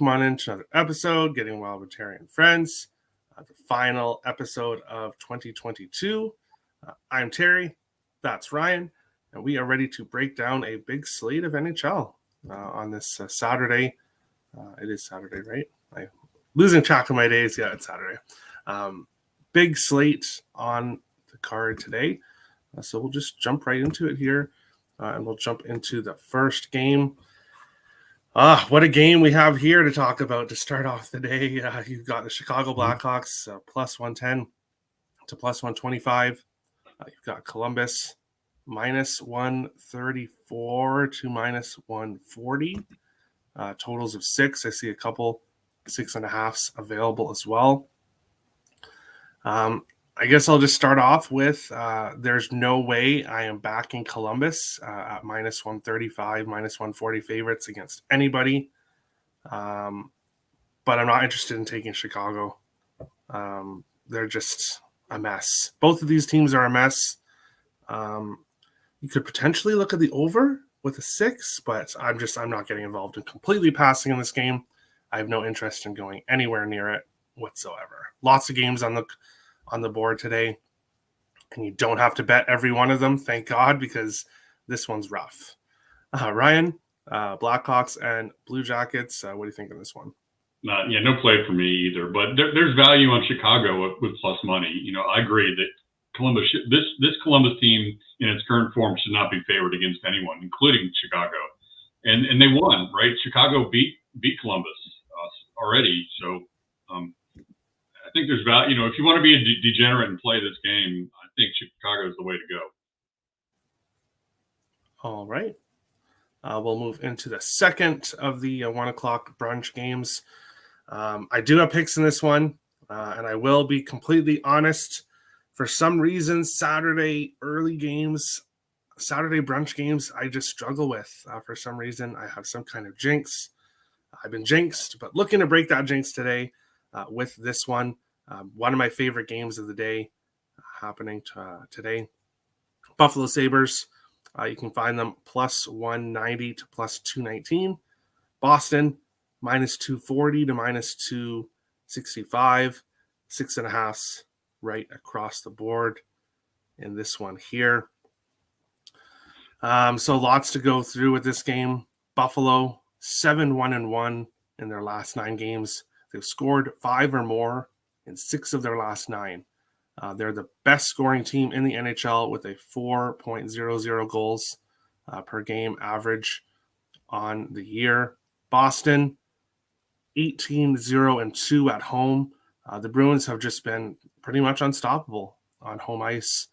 welcome on into another episode, Getting Wild with Terry and Friends, the final episode of 2022. I'm Terry, that's Ryan, and we are ready to break down a big slate of NHL on this Saturday. It is Saturday, right? I'm losing track of my days. Yeah, it's Saturday. Big slate on the card today. So we'll just jump right into it here, and we'll jump into the first game. What a game we have here to talk about to start off the day. You've got the Chicago Blackhawks plus 110 to plus 125. You've got Columbus minus 134 to minus 140. Totals of 6. I see a couple 6.5s available as well. I guess I'll just start off with there's no way I am backing Columbus at minus 135, minus 140 favorites against anybody. But I'm not interested in taking Chicago. They're just a mess. Both of these teams are a mess. You could potentially look at the over with a 6, but I'm not getting involved in completely passing in this game. I have no interest in going anywhere near it whatsoever. Lots of games on the board today, and you don't have to bet every one of them, thank God, because this one's rough. Ryan, Blackhawks and Blue Jackets, what do you think of this one? No play for me either, but there's value on Chicago with plus money. I agree that this Columbus team in its current form should not be favored against anyone, including Chicago, and they won, right? Chicago beat Columbus already, so I think there's value. If you want to be a degenerate and play this game, I think Chicago is the way to go. All right. We'll move into the second of the 1 o'clock brunch games. I do have picks in this one, and I will be completely honest. For some reason, Saturday brunch games, I just struggle with. For some reason, I have some kind of jinx. I've been jinxed, but looking to break that jinx today with this one. One of my favorite games of the day happening today. Buffalo Sabres. You can find them plus 190 to plus 219. Boston, minus 240 to minus 265. 6.5s right across the board in this one here. So lots to go through with this game. Buffalo, 7-1-1 in their last 9 games. They've scored 5 or more in 6 of their last 9. They're the best scoring team in the NHL with a 4.00 goals per game average on the year. Boston, 18-0-2 at home. The Bruins have just been pretty much unstoppable on home ice.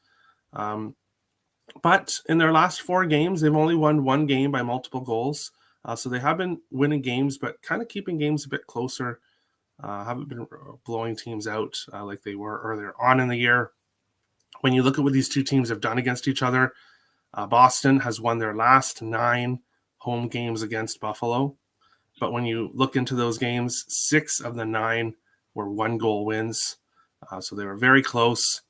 But in their last 4 games, they've only won 1 game by multiple goals. So they have been winning games, but kind of keeping games a bit closer. Haven't been blowing teams out like they were earlier on in the year. When you look at what these two teams have done against each other, Boston has won their last 9 home games against Buffalo. But when you look into those games, 6 of the 9 were 1-goal wins. So they were very close.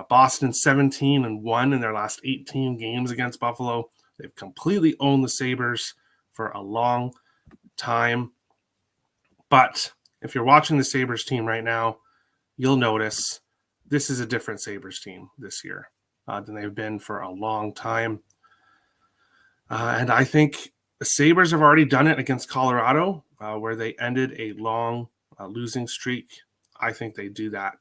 Boston 17-1 in their last 18 games against Buffalo. They've completely owned the Sabres for a long time. But if you're watching the Sabres team right now, you'll notice this is a different Sabres team this year than they've been for a long time. And I think the Sabres have already done it against Colorado, where they ended a long losing streak. I think they do that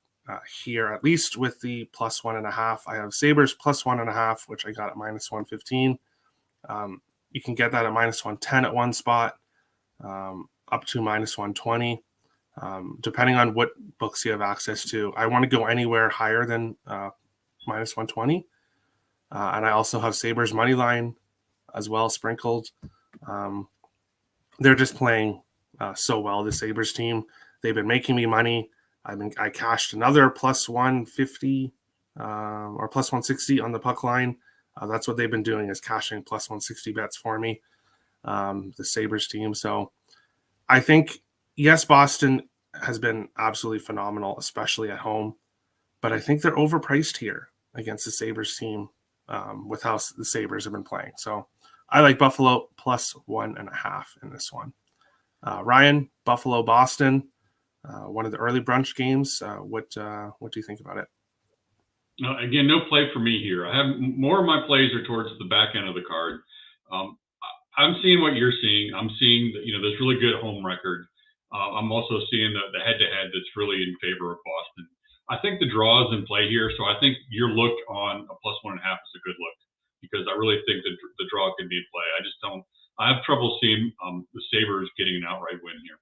here, at least with the plus 1.5. I have Sabres plus 1.5, which I got at minus 115. You can get that at minus 110 at one spot, up to minus 120. Depending on what books you have access to. I want to go anywhere higher than minus 120. And I also have Sabres money line as well sprinkled. They're just playing so well, the Sabres team. They've been making me money. I cashed another plus 150 or plus 160 on the puck line. That's what they've been doing, is cashing plus 160 bets for me, the Sabres team. So I think, yes, Boston has been absolutely phenomenal, especially at home. But I think they're overpriced here against the Sabres team with how the Sabres have been playing. So I like Buffalo plus 1.5 in this one. Ryan, Buffalo, Boston, one of the early brunch games. What do you think about it? Again, no play for me here. I have more of my plays are towards the back end of the card. Um, I'm seeing what you're seeing. I'm seeing that, there's really good home record. I'm also seeing the head-to-head that's really in favor of Boston. I think the draw is in play here, so I think your look on a +1.5 is a good look because I really think that the draw can be in play. I just don't. I have trouble seeing the Sabres getting an outright win here.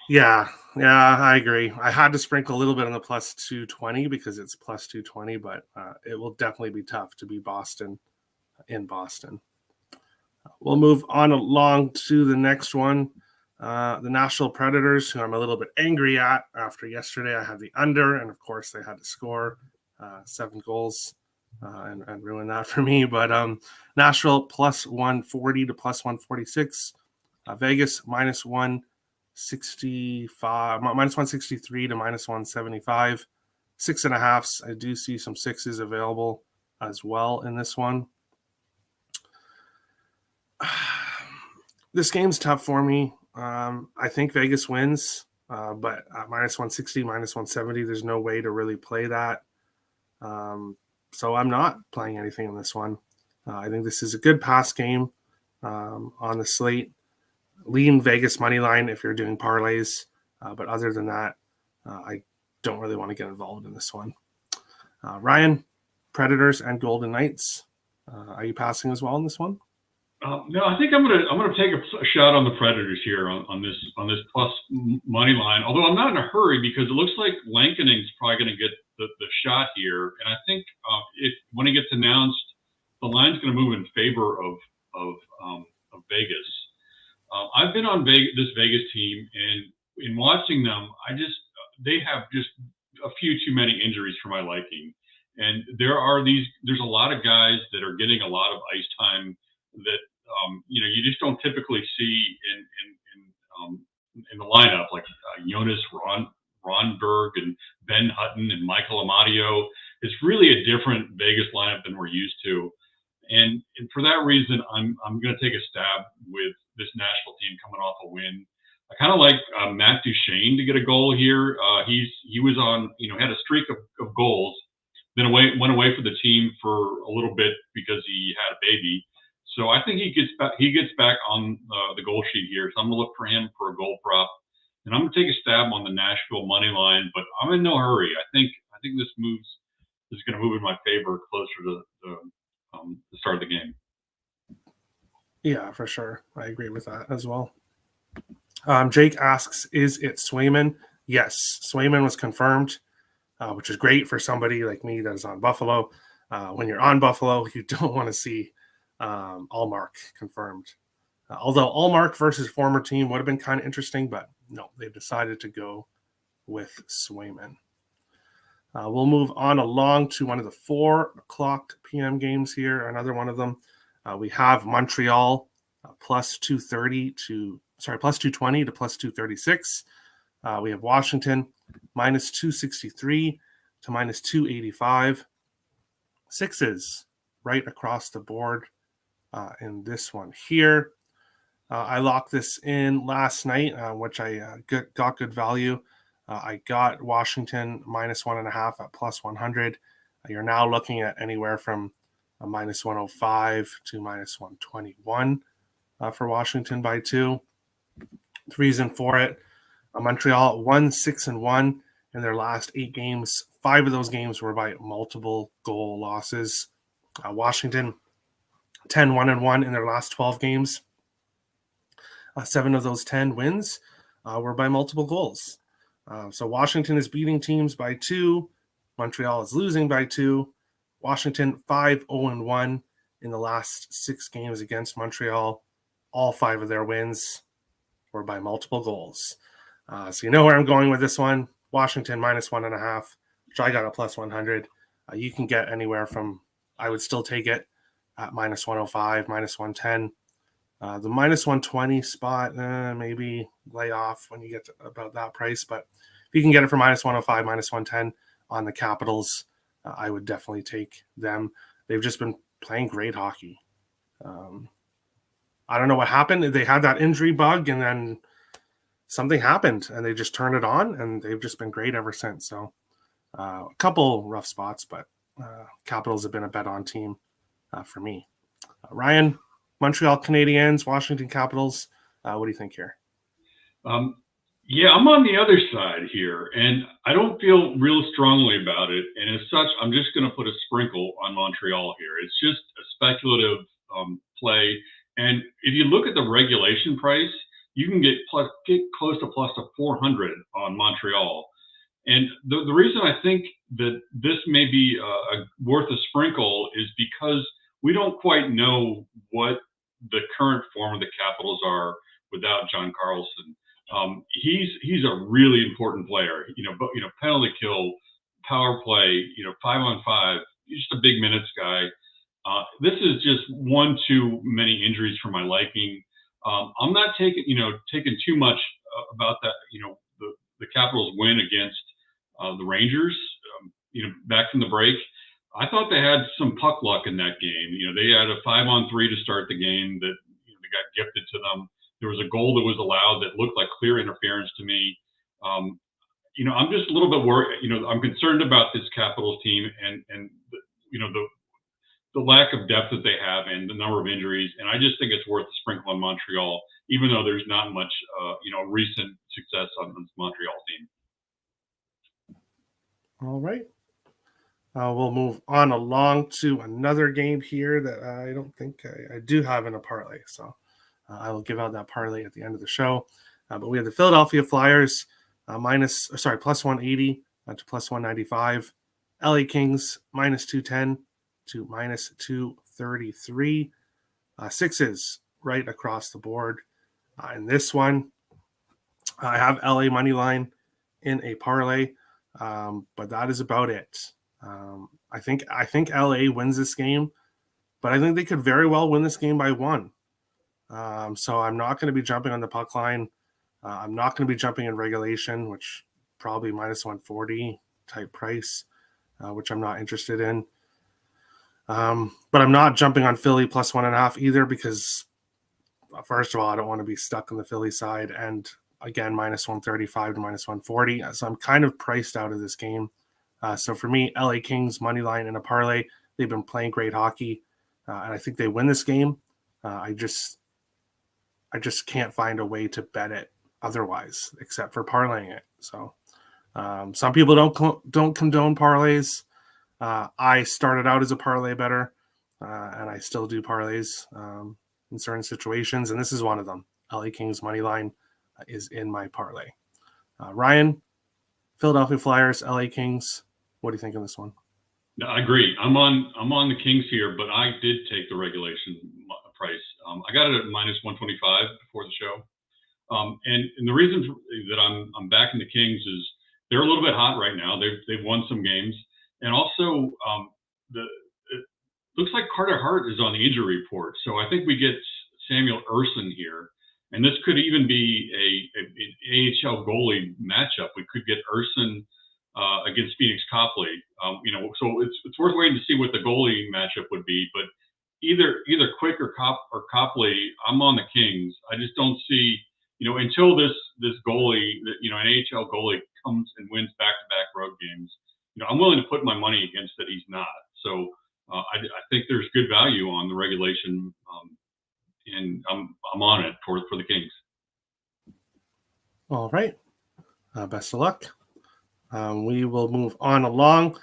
Yeah, I agree. I had to sprinkle a little bit on the +220 because it's +220, but it will definitely be tough to beat Boston in Boston. We'll move on along to the next one. The Nashville Predators, who I'm a little bit angry at after yesterday. I had the under, and of course they had to score 7 goals and ruin that for me. But Nashville +140 to +146. Vegas -165, -163 to -175. 6.5s. I do see some 6s available as well in this one. This game's tough for me. I think Vegas wins, but at -160, -170, there's no way to really play that. So I'm not playing anything in this one. I think this is a good pass game on the slate. Lean Vegas money line if you're doing parlays, but other than that, I don't really want to get involved in this one. Ryan, Predators and Golden Knights. Are you passing as well in this one? No, I think I'm gonna take a shot on the Predators here on this plus money line. Although I'm not in a hurry because it looks like Lankening's probably going to get the shot here, and I think if when it gets announced, the line's going to move in favor of Vegas. I've been on this Vegas team, and in watching them, they have just a few too many injuries for my liking, and there's a lot of guys that are getting a lot of ice time that you just don't typically see in the lineup, like Jonas Ronberg and Ben Hutton and Michael Amadio. It's really a different Vegas lineup than we're used to, and for that reason, I'm going to take a stab with this Nashville team coming off a win. I kind of like Matt Duchene to get a goal here. He was on, had a streak of goals, then went away for the team for a little bit because he had a baby. So I think he gets back on the goal sheet here. So I'm gonna look for him for a goal prop, and I'm gonna take a stab on the Nashville money line. But I'm in no hurry. I think this is gonna move in my favor closer to the start of the game. Yeah, for sure. I agree with that as well. Jake asks, is it Swayman? Yes, Swayman was confirmed, which is great for somebody like me that is on Buffalo. When you're on Buffalo, you don't want to see Allmark confirmed. Although Allmark versus former team would have been kind of interesting, but no, they've decided to go with Swayman. We'll move on along to one of the 4:00 p.m. games here. Another one of them. We have Montreal +220 to +236. We have Washington -263 to -285. 6s right across the board in this one here. I locked this in last night, which I got good value. I got Washington -1.5 at +100. You're now looking at anywhere from a -105 to -121 for Washington by 2. The reason for it, Montreal 1-6-1 in their last 8 games. 5 of those games were by multiple goal losses. Washington 10-1-1 in their last 12 games. 7 of those 10 wins were by multiple goals. So Washington is beating teams by 2. Montreal is losing by 2. Washington 5-0-1 in the last 6 games against Montreal. All 5 of their wins were by multiple goals. So you know where I'm going with this one. Washington -1.5, which I got a +100. You can get anywhere from, I would still take it at -105, -110. The -120 spot, maybe lay off when you get to about that price. But if you can get it for -105, -110 on the Capitals, I would definitely take them. They've just been playing great hockey. I don't know what happened. They had that injury bug, and then something happened, and they just turned it on, and they've just been great ever since. So a couple rough spots, but Capitals have been a bet on team for me. Ryan, Montreal Canadiens, Washington Capitals. What do you think here? Yeah, I'm on the other side here, and I don't feel real strongly about it. And as such, I'm just going to put a sprinkle on Montreal here. It's just a speculative play. And if you look at the regulation price, you can get close to plus to 400 on Montreal. And the reason I think that this may be worth a sprinkle is because we don't quite know what the current form of the Capitals are without John Carlson. He's a really important player. But penalty kill, power play, 5-on-5. He's just a big minutes guy. This is just one too many injuries for my liking. I'm not taking too much about that. The Capitals win against the Rangers. Back from the break, I thought they had some puck luck in that game. They had a 5-on-3 to start the game that they got gifted to them. There was a goal that was allowed that looked like clear interference to me. I'm just a little bit worried. I'm concerned about this Capitals team and the lack of depth that they have and the number of injuries. And I just think it's worth a sprinkle on Montreal, even though there's not much, recent success on this Montreal team. All right. We'll move on along to another game here that I don't think I do have in a parlay. So I will give out that parlay at the end of the show. But we have the Philadelphia Flyers plus 180 to plus 195. LA Kings minus 210 to minus 233. Sixes right across the board. In this one, I have LA money line in a parlay, but that is about it. I think LA wins this game, but I think they could very well win this game by 1. So I'm not going to be jumping on the puck line. I'm not going to be jumping in regulation, which probably minus 140 type price, which I'm not interested in. But I'm not jumping on Philly plus 1.5 either because, first of all, I don't want to be stuck on the Philly side. And again, minus 135 to minus 140. So I'm kind of priced out of this game. So for me, LA Kings money line in a parlay. They've been playing great hockey, and I think they win this game. I just can't find a way to bet it otherwise, except for parlaying it. So some people don't condone parlays. I started out as a parlay bettor, and I still do parlays in certain situations, and this is one of them. LA Kings money line is in my parlay. Ryan, Philadelphia Flyers, LA Kings. What do you think of this one? No, I agree. I'm on the Kings here, but I did take the regulation price. I got it at minus 125 before the show, and the reason that I'm backing the Kings is they're a little bit hot right now. They've won some games, and also it looks like Carter Hart is on the injury report. So I think we get Samuel Ersson here, and this could even be an AHL goalie matchup. We could get Ersson against Phoenix Copley. So it's worth waiting to see what the goalie matchup would be. But either Quick or Copley, I'm on the Kings. I just don't see, until this goalie, an AHL goalie comes and wins back-to-back road games. I'm willing to put my money against that he's not. So I think there's good value on the regulation, and I'm on it for the Kings. All right. Best of luck. We will move on along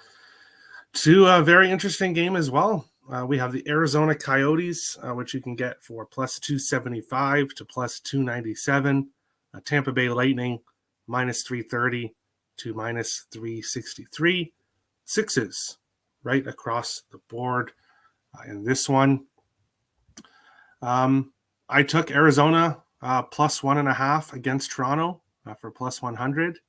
to a very interesting game as well. We have the Arizona Coyotes, which you can get for plus 275 to plus 297. Tampa Bay Lightning, minus 330 to minus 363. Sixes right across the board in this one. I took Arizona plus 1.5 against Toronto for plus 100.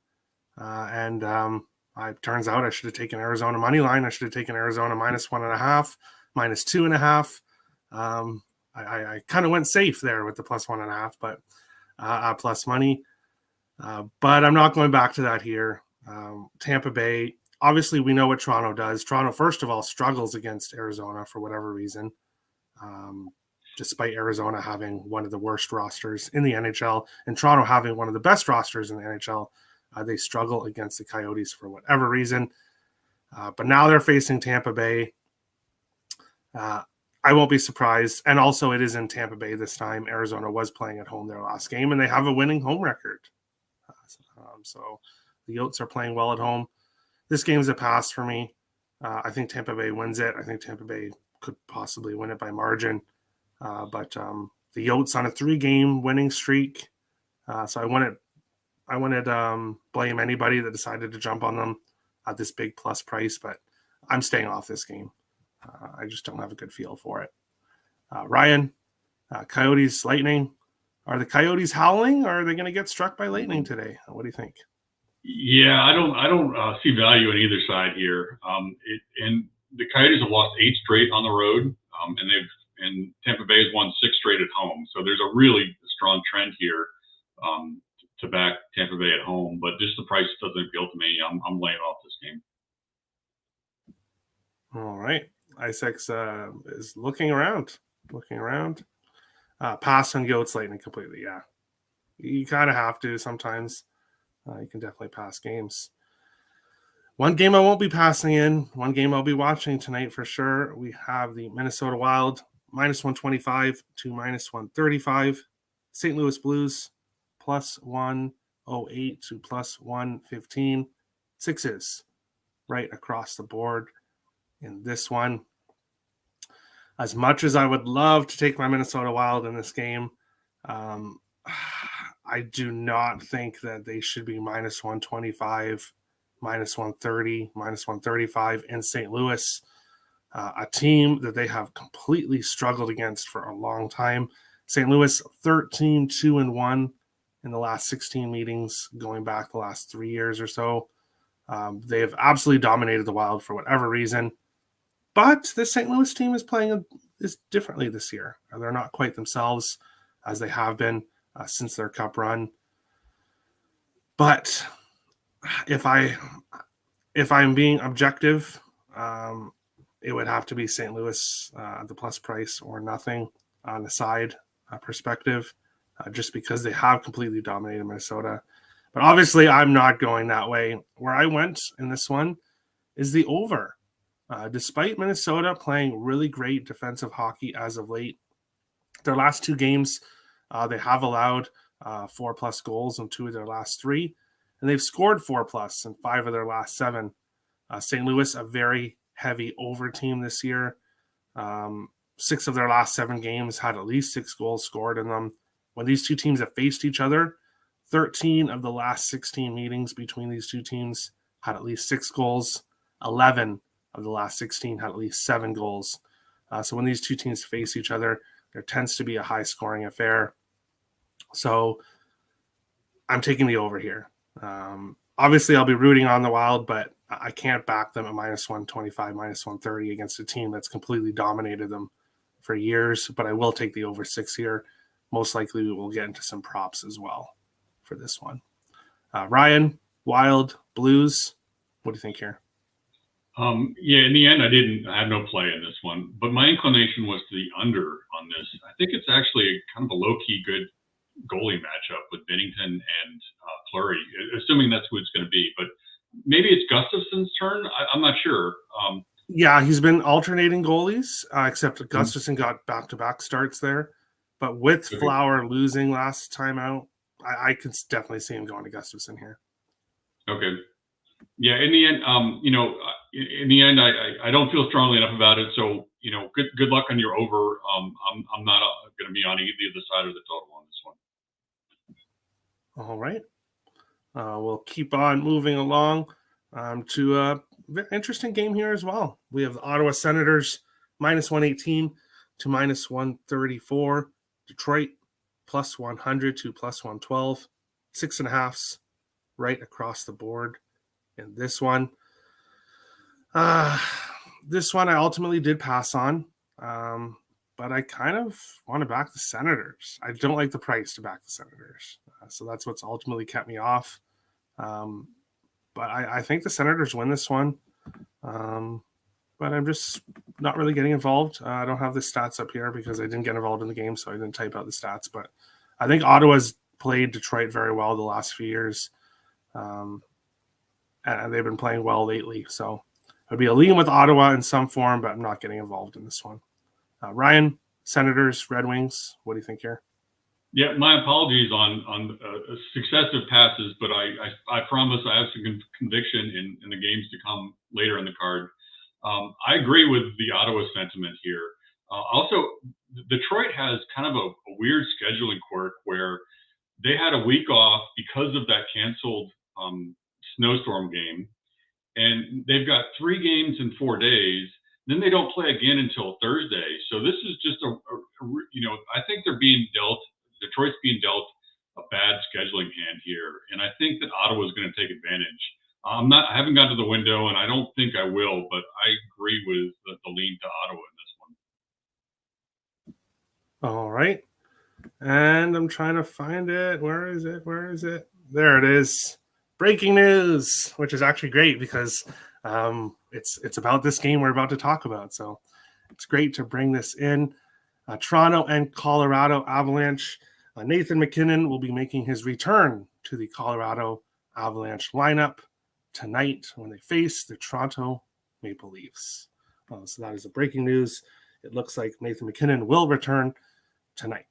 And it turns out I should have taken Arizona money line. I should have taken Arizona minus 1.5, minus 2.5. I kind of went safe there with the plus 1.5, but plus money. But I'm not going back to that here. Tampa Bay, obviously we know what Toronto does. Toronto, first of all, struggles against Arizona for whatever reason. despite Arizona having one of the worst rosters in the NHL and Toronto having one of the best rosters in the NHL. They struggle against the Coyotes for whatever reason. But now they're facing Tampa Bay. I won't be surprised. And also, it is in Tampa Bay this time. Arizona was playing at home their last game, and they have a winning home record. So the Yotes are playing well at home. This game is a pass for me. I think Tampa Bay wins it. I think Tampa Bay could possibly win it by margin. But the Yotes on a 3-game winning streak. So I wouldn't blame anybody that decided to jump on them at this big plus price, but I'm staying off this game. I just don't have a good feel for it. Ryan, Coyotes, Lightning. Are the Coyotes howling, or are they going to get struck by lightning today? What do you think? Yeah, I don't see value on either side here. And the Coyotes have lost 8 straight on the road, and Tampa Bay has won 6 straight at home. So there's a really strong trend here to back Tampa Bay at home. But just the price doesn't appeal to me. I'm laying off this game. All right, Isaacs is looking around. Pass on Yotes Lightning completely. Yeah, you kind of have to sometimes. You can definitely pass games. One game I won't be passing in. One game I'll be watching tonight for sure. We have the Minnesota Wild -125 to -135. St. Louis Blues +108 to +115. Sixes right across the board in this one. As much as I would love to take my Minnesota Wild in this game, I do not think that they should be -125, -130, -135 in St. Louis, a team that they have completely struggled against for a long time. St. Louis 13-2-1 in the last 16 meetings, going back the last 3 years or so. They have absolutely dominated the Wild for whatever reason. But the St. Louis team is playing differently this year. They're not quite themselves as they have been since their cup run. But if I'm being objective, it would have to be St. Louis the plus price or nothing on the side perspective, just because they have completely dominated Minnesota. But obviously, I'm not going that way. Where I went in this one is the over. Despite Minnesota playing really great defensive hockey as of late, their last 2 games, they have allowed 4+ goals in 2 of their last 3, and they've scored 4+ in 5 of their last 7. St. Louis, a very heavy over team this year. 6 of their last 7 games had at least 6 goals scored in them. When these two teams have faced each other, 13 of the last 16 meetings between these two teams had at least 6 goals. 11 of the last 16 had at least 7 goals. So when these two teams face each other, there tends to be a high-scoring affair. So I'm taking the over here. Obviously, I'll be rooting on the Wild, but I can't back them at -125, -130 against a team that's completely dominated them for years. But I will take the over 6 here. Most likely, we will get into some props as well for this one. Ryan, Wild, Blues, what do you think here? Yeah, in the end, I had no play in this one, but my inclination was to the under on this. I think it's actually kind of a low-key good goalie matchup with Binnington and Fleury, assuming that's who it's going to be. But maybe it's Gustafson's turn. I'm not sure. Yeah, he's been alternating goalies, except Gustafson got back-to-back starts there. But with Flower losing last time out, I could definitely see him going to Gustafson here. Okay. Yeah, in the end, in the end, I don't feel strongly enough about it. So, good luck on your over. I'm not going to be on either side of the total on this one. All right. We'll keep on moving along to a very interesting game here as well. We have the Ottawa Senators -118 to -134. Detroit +100 to +112. 6.5s right across the board in this one. This one I ultimately did pass on, but I kind of want to back the Senators. I don't like the price to back the Senators, so that's what's ultimately kept me off. But I think the Senators win this one, but I'm just not really getting involved. I don't have the stats up here because I didn't get involved in the game, so I didn't type out the stats. But I think Ottawa's played Detroit very well the last few years, and they've been playing well lately. So it'd be a lean with Ottawa in some form, but I'm not getting involved in this one. Ryan, Senators, Red Wings. What do you think here? Yeah, my apologies on successive passes, but I promise I have some conviction in the games to come later in the card. I agree with the Ottawa sentiment here. Also, Detroit has kind of a weird scheduling quirk where they had a week off because of that canceled snowstorm game, and they've got 3 games in 4 days. Then they don't play again until Thursday. So this is just I think Detroit's being dealt a bad scheduling hand here, and I think that Ottawa is going to take advantage. I haven't gotten to the window, and I don't think I will, but I agree with the lean to Ottawa in this one. All right. And I'm trying to find it. Where is it? There it is. Breaking news, which is actually great because it's about this game we're about to talk about. So it's great to bring this in. Toronto and Colorado Avalanche. Nathan MacKinnon will be making his return to the Colorado Avalanche lineup tonight when they face the Toronto Maple Leafs. So that is the breaking news. It looks like Nathan MacKinnon will return tonight.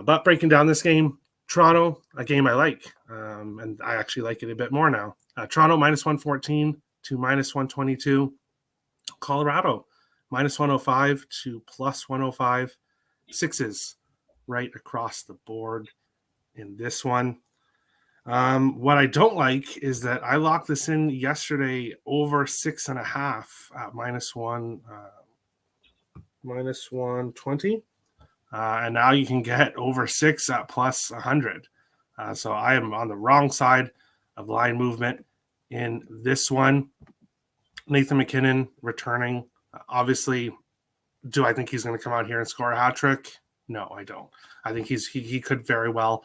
But breaking down this game, Toronto, a game I like, and I actually like it a bit more now. Toronto -114 to -122. Colorado -105 to +105. Sixes right across the board in this one. What I don't like is that I locked this in yesterday over 6.5 at -120. And now you can get over 6 at +100. So I am on the wrong side of line movement in this one. Nathan MacKinnon returning. Obviously, do I think he's going to come out here and score a hat trick? No, I don't. I think he could very well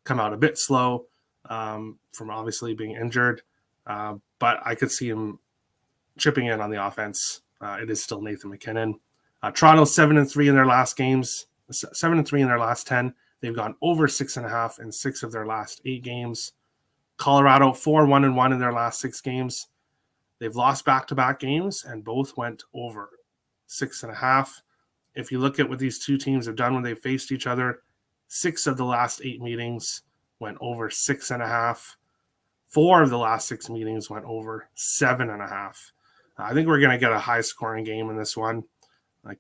come out a bit slow from obviously being injured. But I could see him chipping in on the offense. It is still Nathan MacKinnon. Toronto 7-3 in their last games. 7-3 in their last 10. They've gone over 6.5 in 6 of their last 8 games. Colorado 4-1-1 in their last 6 games. They've lost back-to-back games and both went over 6.5. If you look at what these two teams have done when they faced each other, 6 of the last 8 meetings went over 6.5. 4 of the last 6 meetings went over 7.5. I think we're going to get a high-scoring game in this one.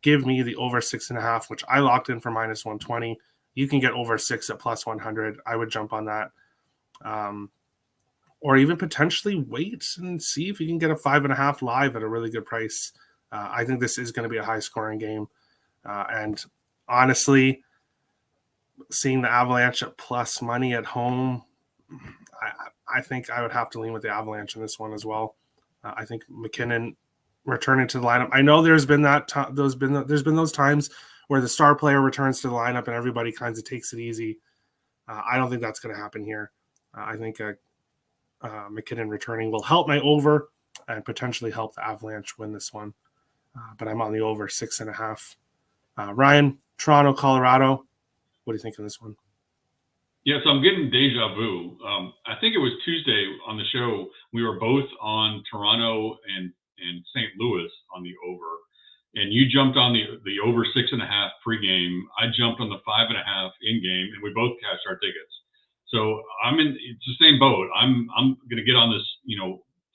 Give me the over 6.5, which I locked in for -120. You can get over 6 at +100. I would jump on that. Or even potentially wait and see if you can get a 5.5 live at a really good price. I think this is going to be a high-scoring game. And honestly, seeing the Avalanche at plus money at home, I think I would have to lean with the Avalanche in this one as well. I think MacKinnon returning to the lineup. I know there's been there's been those times where the star player returns to the lineup and everybody kind of takes it easy. I don't think that's going to happen here. I think MacKinnon returning will help my over and potentially help the Avalanche win this one. But I'm on the over 6.5. Ryan, Toronto, Colorado. What do you think of this one? Yeah, so I'm getting deja vu. I think it was Tuesday on the show. We were both on Toronto and St. Louis on the over, and you jumped on the over 6.5 pregame. I jumped on the 5.5 in game, and we both cashed our tickets. So it's the same boat. I'm going to get on this,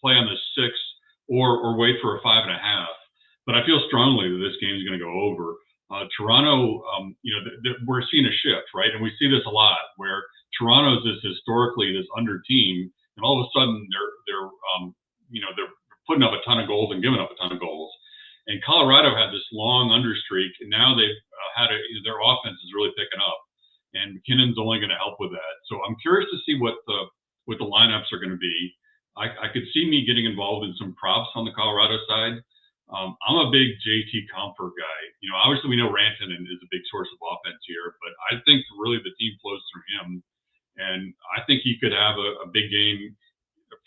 play on the 6 or wait for a 5.5. But I feel strongly that this game is going to go over. Toronto, we're seeing a shift, right? And we see this a lot where Toronto's is historically this under team, and all of a sudden they're putting up a ton of goals and giving up a ton of goals. And Colorado had this long under streak, and now they've their offense is really picking up, and MacKinnon's only going to help with that. So I'm curious to see what the lineups are going to be. I could see me getting involved in some props on the Colorado side. I'm a big JT Compher guy. Obviously we know Rantanen is a big source of offense here, but I think really the team flows through him, and I think he could have a big game,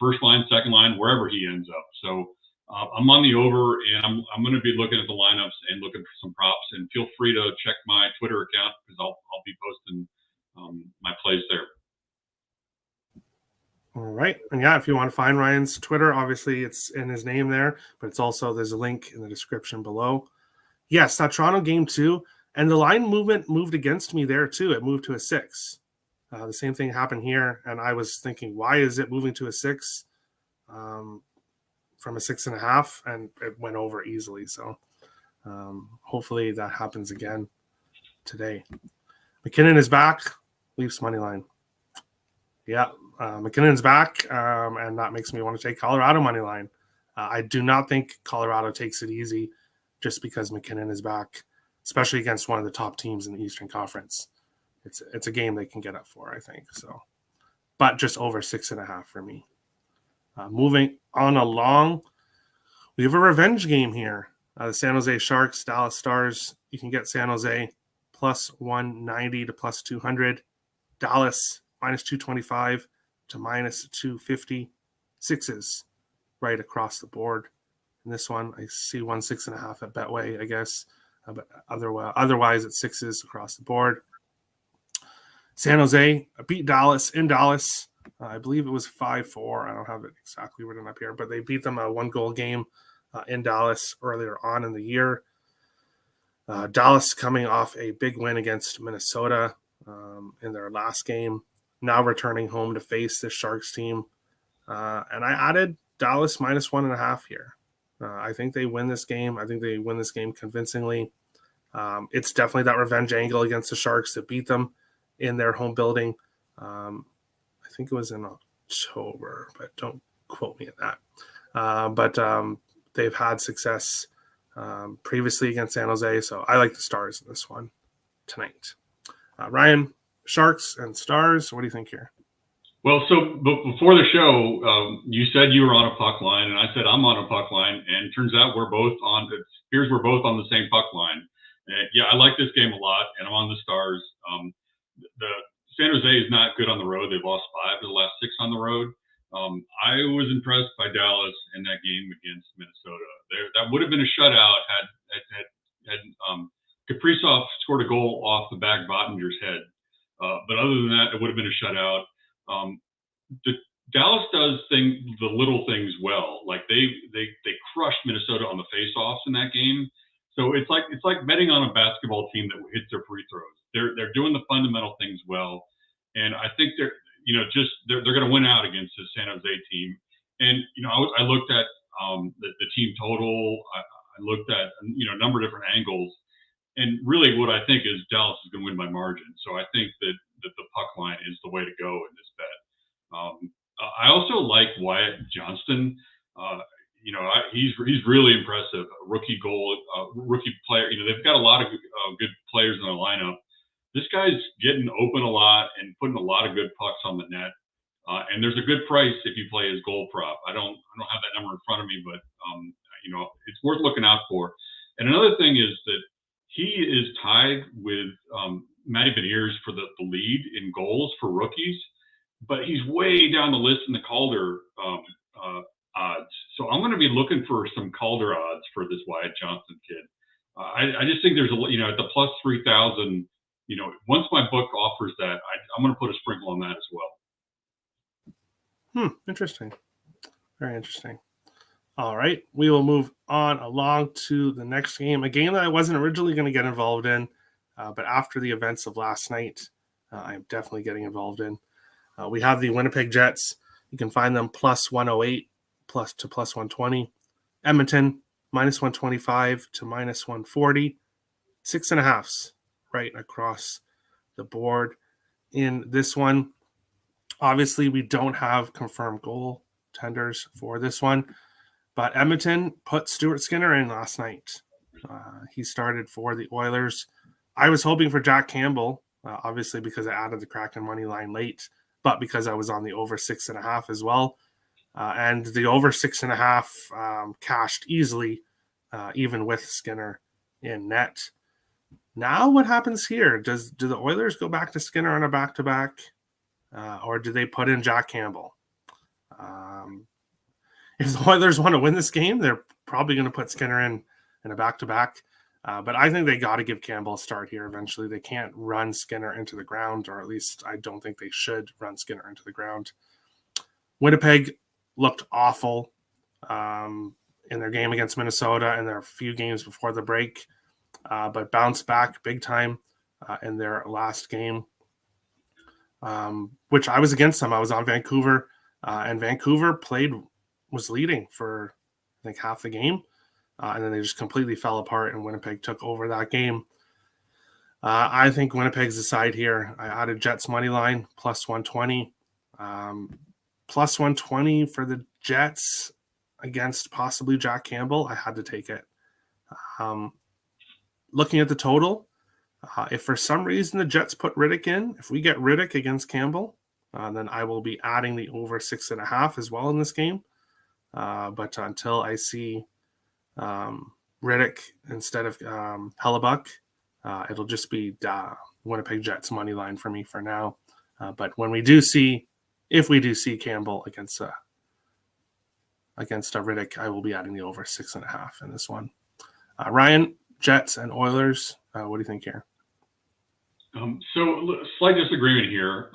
first line, second line, wherever he ends up. So I'm on the over, and I'm going to be looking at the lineups and looking for some props. And feel free to check my Twitter account because I'll be posting my plays there. All right. And yeah, if you want to find Ryan's Twitter, obviously it's in his name there, but it's also, there's a link in the description below. Yes, that Toronto game too. And the line movement moved against me there too. It moved to a 6. The same thing happened here. And I was thinking, why is it moving to a 6 from a 6.5? And it went over easily. So hopefully that happens again today. McKinnon is back. Leafs money line. Yeah, McKinnon's back, and that makes me want to take Colorado money line. I do not think Colorado takes it easy just because McKinnon is back, especially against one of the top teams in the Eastern Conference. It's a game they can get up for, I think. So, but just over 6.5 for me. Moving on along, we have a revenge game here. The San Jose Sharks, Dallas Stars. You can get San Jose plus 190 to plus 200. Dallas minus 225 to minus 250. 6s right across the board. In this one, I see 6.5 at Betway, I guess. But otherwise, it's 6s across the board. San Jose beat Dallas in Dallas. I believe it was 5-4. I don't have it exactly written up here, but they beat them a 1-goal game in Dallas earlier on in the year. Dallas coming off a big win against Minnesota in their last game, now returning home to face the Sharks team. And I added Dallas minus 1.5 here. I think they win this game. I think they win this game convincingly. It's definitely that revenge angle against the Sharks that beat them in their home building. I think it was in October, but don't quote me on that. But they've had success previously against San Jose, so I like the Stars in this one tonight. Ryan, Sharks and Stars, what do you think here? Well, so before the show, you said you were on a puck line, and I said I'm on a puck line, and it turns out we're both on the same puck line. Yeah, I like this game a lot, and I'm on the Stars. The San Jose is not good on the road. They've lost 5 of the last 6 on the road. I was impressed by Dallas in that game against Minnesota. That would have been a shutout had Kaprizov scored a goal off the back of Ottinger's head. But other than that, it would have been a shutout. Dallas does the little things well. Like they crushed Minnesota on the faceoffs in that game. So it's like betting on a basketball team that hits their free throws. They're doing the fundamental things well, and I think they're going to win out against the San Jose team. And I looked at the team total. I looked at a number of different angles, and really what I think is Dallas is going to win by margin. So I think that the puck line is the way to go in this bet. I also like Wyatt Johnston. He's really impressive. Rookie player. They've got a lot of good players in the lineup. This guy's getting open a lot and putting a lot of good pucks on the net. And there's a good price if you play his goal prop. I don't have that number in front of me, but it's worth looking out for. And another thing is that he is tied with Matty Beniers for the lead in goals for rookies, but he's way down the list in the Calder odds. So I'm going to be looking for some Calder odds for this Wyatt Johnston kid. I just think there's at the plus 3,000. Once my book offers that, I'm going to put a sprinkle on that as well. Interesting. Very interesting. All right. We will move on along to the next game, a game that I wasn't originally going to get involved in, but after the events of last night, I'm definitely getting involved in. We have the Winnipeg Jets. You can find them plus 108 to plus 120. Edmonton, minus 125 to minus 140. 6.5s right across the board in this one. Obviously, we don't have confirmed goal tenders for this one, but Edmonton put Stuart Skinner in last night. He started for the Oilers. I was hoping for Jack Campbell, obviously because I added the Kraken money line late, but because I was on the over 6.5 as well. And the over 6.5 cashed easily, even with Skinner in net. Now what happens here? Do the Oilers go back to Skinner on a back-to-back? Or do they put in Jack Campbell? if the Oilers want to win this game, they're probably going to put Skinner in a back-to-back. But I think they got to give Campbell a start here eventually. They can't run Skinner into the ground, or at least I don't think they should run Skinner into the ground. Winnipeg looked awful in their game against Minnesota and their few games before the break, but bounced back big time in their last game, which I was against them. I was on Vancouver, and Vancouver was leading for, I think, half the game, and then they just completely fell apart, and Winnipeg took over that game. I think Winnipeg's the side here. I added Jets money line plus 120. Plus 120 for the Jets against possibly Jack Campbell. I had to take it. Looking at the total, if for some reason the Jets put Riddick in, if we get Riddick against Campbell, then I will be adding the over 6.5 as well in this game. But until I see Riddick instead of Hellebuck, it'll just be Winnipeg Jets money line for me for now. But when we do see, if we do see Campbell against Riddick, I will be adding the over 6.5 in this one. Ryan, Jets and Oilers, what do you think here? So slight disagreement here.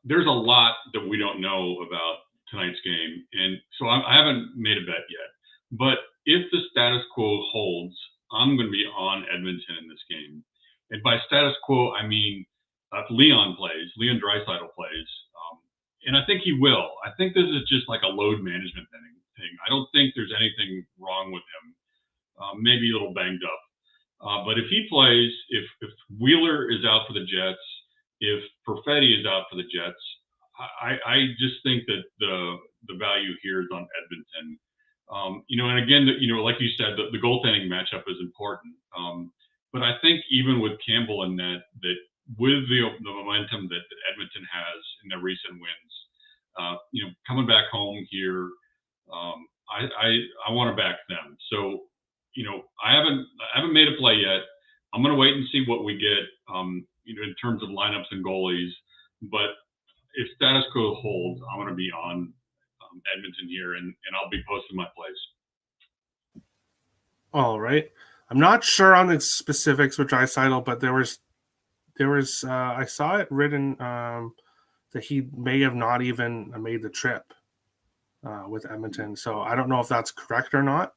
There's a lot that we don't know about tonight's game, and so I haven't made a bet yet. But if the status quo holds, I'm going to be on Edmonton in this game. And by status quo, I mean Leon Draisaitl plays. And I think he will. I think this is just like a load management thing. I don't think there's anything wrong with him. Maybe a little banged up. But if he plays, if Wheeler is out for the Jets, if Perfetti is out for the Jets, I just think that the value here is on Edmonton. And again, like you said, the goaltending matchup is important. But I think even with Campbell in net, that with the momentum that Edmonton has in their recent wins, coming back home here, I want to back them. So, I haven't made a play yet. I'm going to wait and see what we get, in terms of lineups and goalies. But if status quo holds, I'm going to be on Edmonton here, and I'll be posting my plays. All right. I'm not sure on the specifics with Draisaitl, but there was I saw it written that he may have not even made the trip with Edmonton. So I don't know if that's correct or not,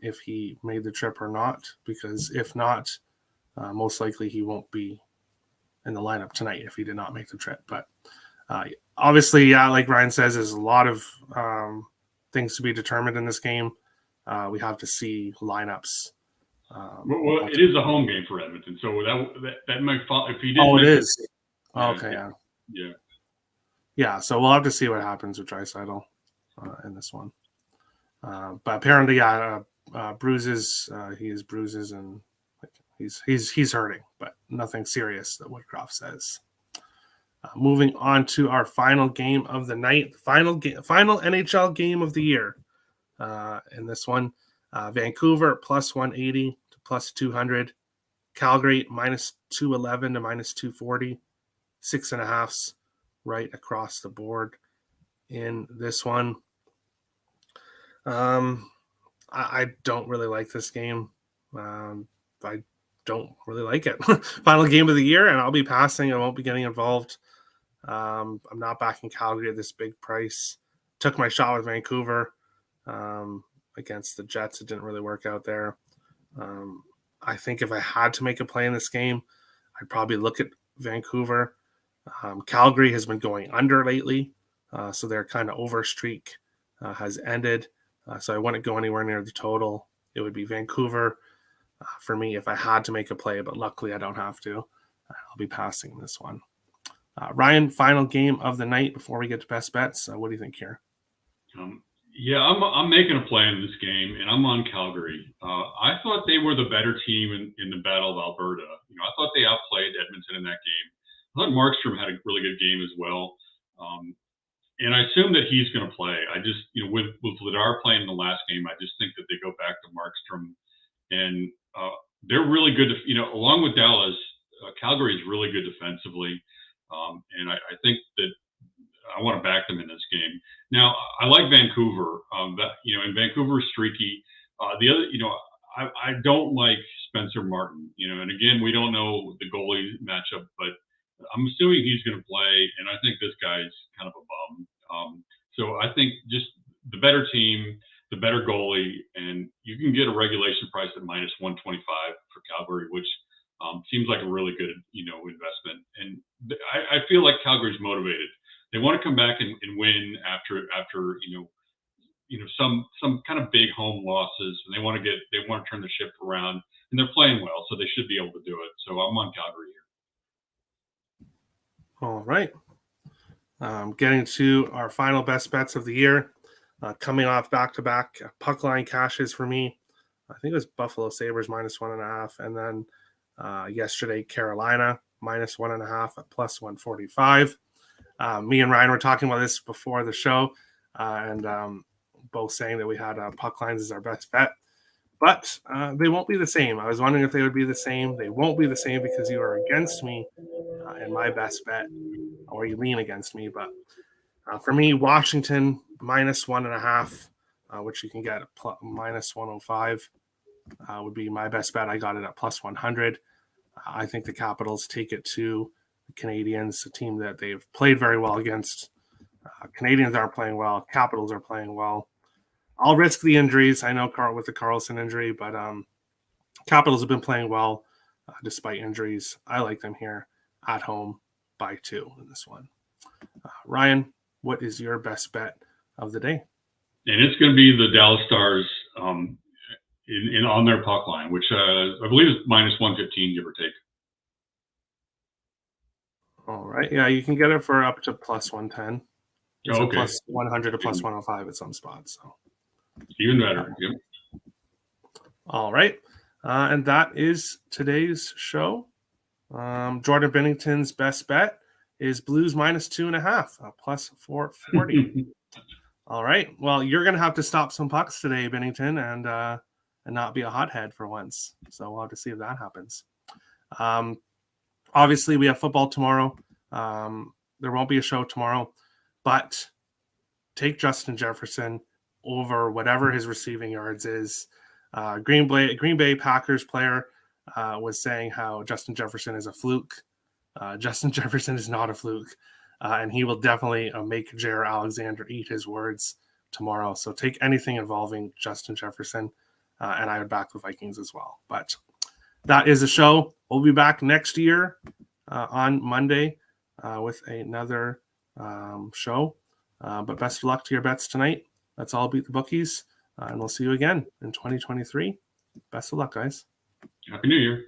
if he made the trip or not, because if not, most likely he won't be in the lineup tonight if he did not make the trip. But obviously, yeah, like Ryan says, there's a lot of things to be determined in this game. We have to see lineups. Well, it is a home game for Edmonton, so that might fall if he didn't. Oh, it is. Okay, yeah. Yeah, so we'll have to see what happens with Draisaitl in this one. But apparently, bruises. He has bruises, and he's hurting, but nothing serious that Woodcroft says. Moving on to our final game of the night, final NHL game of the year. In this one, Vancouver plus 180 to plus 200, Calgary minus 211 to minus 240, 6.5s right across the board in this one. I don't really like this game. I don't really like it. Final game of the year, and I'll be passing. I won't be getting involved. I'm not backing Calgary at this big price. Took my shot with Vancouver against the Jets. It didn't really work out there. I think if I had to make a play in this game, I'd probably look at Vancouver. Calgary has been going under lately, so their kind of over streak has ended. So I wouldn't go anywhere near the total. It would be Vancouver for me if I had to make a play, but luckily I don't have to. I'll be passing this one. Ryan, final game of the night before we get to best bets. What do you think here? Yeah, I'm making a play in this game, and I'm on Calgary. I thought they were the better team in the Battle of Alberta. I thought they outplayed Edmonton in that game. I thought Markstrom had a really good game as well. And I assume that he's going to play. I just, with Vladar playing in the last game, I just think that they go back to Markstrom. And they're really good, along with Dallas, Calgary is really good defensively. And I think that I want to back them in this game. Now, I like Vancouver. And Vancouver is streaky. The other, I don't like Spencer Martin. And again, we don't know the goalie matchup, but I'm assuming he's going to play, and I think this guy's kind of a bum. So I think just the better team, the better goalie, and you can get a regulation price at minus 125 for Calgary, which seems like a really good, investment. And I feel like Calgary's motivated. They want to come back and win after some kind of big home losses, and they want to turn the ship around, and they're playing well, so they should be able to do it. So I'm on Calgary here. All right. Getting to our final best bets of the year, coming off back-to-back puck line cashes for me. I think it was Buffalo Sabres minus 1.5, and then yesterday Carolina minus 1.5 at plus 145. Me and Ryan were talking about this before the show, and both saying that we had puck lines as our best bet, but they won't be the same. I was wondering if they would be the same. They won't be the same because you are against me in my best bet, or you lean against me. But for me, Washington minus 1.5, which you can get at minus 105, would be my best bet. I got it at plus 100. I think the Capitals take it to the Canadiens, a team that they've played very well against. Canadiens aren't playing well. Capitals are playing well. I'll risk the injuries. I know with the Carlson injury, but Capitals have been playing well despite injuries. I like them here at home by 2 in this one. Ryan, what is your best bet of the day? And it's going to be the Dallas Stars on their puck line, which I believe is minus 115, give or take. All right. Yeah, you can get it for up to plus 110. It's okay. Plus 100 to plus 105 at some spots. So even better. Yep. All right. And that is today's show. Jordan Binnington's best bet is Blues minus 2.5, plus 440. All right. Well, you're going to have to stop some pucks today, Binnington, and not be a hothead for once. So we'll have to see if that happens. Obviously, we have football tomorrow. There won't be a show tomorrow, but take Justin Jefferson over whatever his receiving yards is. Green Bay Packers player was saying how Justin Jefferson is a fluke. Justin Jefferson is not a fluke, and he will definitely make Jaire Alexander eat his words tomorrow. So take anything involving Justin Jefferson, and I would back the Vikings as well. But that is the show. We'll be back next year on Monday with another show. But best of luck to your bets tonight. Let's all beat the bookies, and we'll see you again in 2023. Best of luck, guys. Happy New Year.